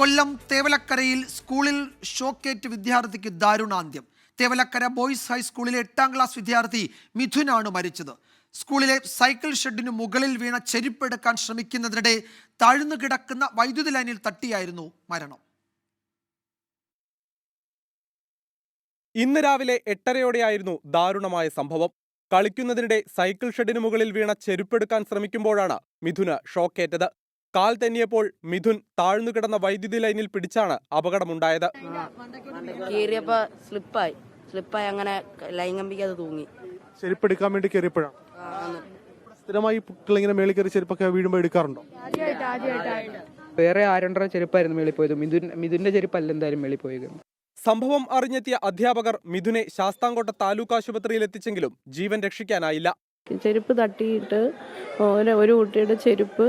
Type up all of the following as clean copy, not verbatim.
കൊല്ലം തേവലക്കരയിൽ സ്കൂളിൽ ഷോക്കേറ്റ് വിദ്യാർത്ഥിക്ക് ദാരുണാന്ത്യം. തേവലക്കര ബോയ്സ് ഹൈസ്കൂളിലെ 8ാം ക്ലാസ് വിദ്യാർത്ഥി മിഥുനാണ് മരിച്ചത്. സ്കൂളിലെ സൈക്കിൾ ഷെഡിന് മുകളിൽ വീണ ചെരുപ്പെടുക്കാൻ ശ്രമിക്കുന്നതിനിടെ താഴ്ന്നു കിടക്കുന്ന വൈദ്യുതി ലൈനിൽ തട്ടിയായിരുന്നു മരണം. ഇന്ന് രാവിലെ 8:30യോടെയായിരുന്നു ദാരുണമായ സംഭവം. കളിക്കുന്നതിനിടെ സൈക്കിൾ ഷെഡിന് മുകളിൽ വീണ ചെരുപ്പെടുക്കാൻ ശ്രമിക്കുമ്പോഴാണ് മിഥുന് ഷോക്കേറ്റത്. കാൽ തെന്നിയപ്പോൾ മിഥുൻ താഴ്ന്നു കിടന്ന വൈദ്യുതി ലൈനിൽ പിടിച്ചാണ് അപകടമുണ്ടായത്. സ്ലിപ്പായി അങ്ങനെ ലൈൻ കമ്പിക്കത് തൂങ്ങി. ചെരുപ്പെടുക്കാൻ വേണ്ടി കയറിയപ്പോഴാണ്. സ്ഥിരമായി കുട്ടികളിങ്ങനെ മേളിൽ കയറി ചെരുപ്പൊക്കെ വീഴുമ്പോൾ എടുക്കാറുണ്ടോ? വേറെ ആരണ്ടര ചെരുപ്പായിരുന്നു മേളിൽ പോയത്. മിഥുന്റെ ചെരുപ്പല്ല എന്തായാലും മേളിൽ പോയത്. സംഭവം അറിഞ്ഞെത്തിയ അധ്യാപകർ മിഥുനെ ശാസ്താംകോട്ട താലൂക്ക് ആശുപത്രിയിൽ എത്തിച്ചെങ്കിലും ജീവൻ രക്ഷിക്കാനായില്ല. ചെരുപ്പ് തട്ടിയിട്ട് ഒരു കുട്ടിയുടെ ചെരുപ്പ്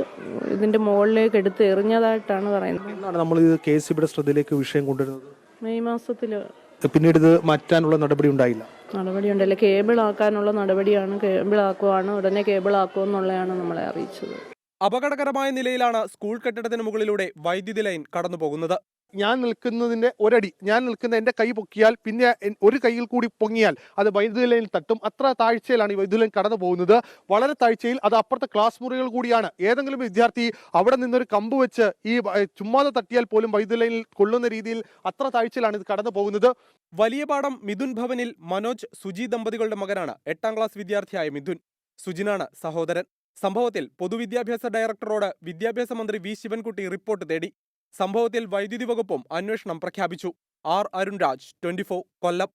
ഇതിന്റെ മുകളിലേക്ക് എടുത്ത് എറിഞ്ഞതായിട്ടാണ് പറയുന്നത്. നമ്മൾ ഇത് KSBയുടെ ശ്രദ്ധയിലേക്ക് വിഷയം കൊണ്ടുവരുന്നത് മെയ് മാസത്തില്. പിന്നീട് ഇത് മാറ്റാനുള്ള നടപടി ഉണ്ടായില്ല. നടപടിയുണ്ടല്ലേ, കേബിൾ ആക്കാനുള്ള നടപടിയാണ്. കേബിൾ ആക്കുവാണ്, ഉടനെ കേബിൾ ആക്കുമെന്നുള്ളതാണ് നമ്മളെ അറിയിച്ചത്. അപകടകരമായ നിലയിലാണ് സ്കൂൾ കെട്ടിടത്തിന് മുകളിലൂടെ വൈദ്യുതി ലൈൻ കടന്നു പോകുന്നത്. ഞാൻ നിൽക്കുന്നതിന്റെ ഒരടി, ഞാൻ നിൽക്കുന്ന എന്റെ കൈ പൊക്കിയാൽ പിന്നെ ഒരു കൈയിൽ കൂടി പൊങ്ങിയാൽ അത് വൈദ്യുതി ലൈനിൽ തട്ടും. അത്ര താഴ്ചയിലാണ് ഈ വൈദ്യുതി ലൈൻ കടന്നു പോകുന്നത്. വളരെ താഴ്ചയിൽ. അത് അപ്പുറത്തെ ക്ലാസ് മുറികൾ കൂടിയാണ്. ഏതെങ്കിലും വിദ്യാർത്ഥി അവിടെ നിന്നൊരു കമ്പ് വെച്ച് ഈ ചുമ്മാതെ തട്ടിയാൽ പോലും വൈദ്യുതി ലൈനിൽ കൊള്ളുന്ന രീതിയിൽ അത്ര താഴ്ചയിലാണ് ഇത് കടന്നു പോകുന്നത്. വലിയപാടം മിഥുൻ ഭവനിൽ മനോജ് സുജി ദമ്പതികളുടെ മകനാണ് 8ാം ക്ലാസ് വിദ്യാർത്ഥിയായ മിഥുൻ. സുജിനാണ് സഹോദരൻ. സംഭവത്തിൽ പൊതുവിദ്യാഭ്യാസ ഡയറക്ടറോട് വിദ്യാഭ്യാസ മന്ത്രി വി ശിവൻകുട്ടി റിപ്പോർട്ട് തേടി. സംഭവത്തിൽ വൈദ്യുതി വകുപ്പും അന്വേഷണം പ്രഖ്യാപിച്ചു. ആർ അരുൺരാജ്, 24 കൊല്ലം.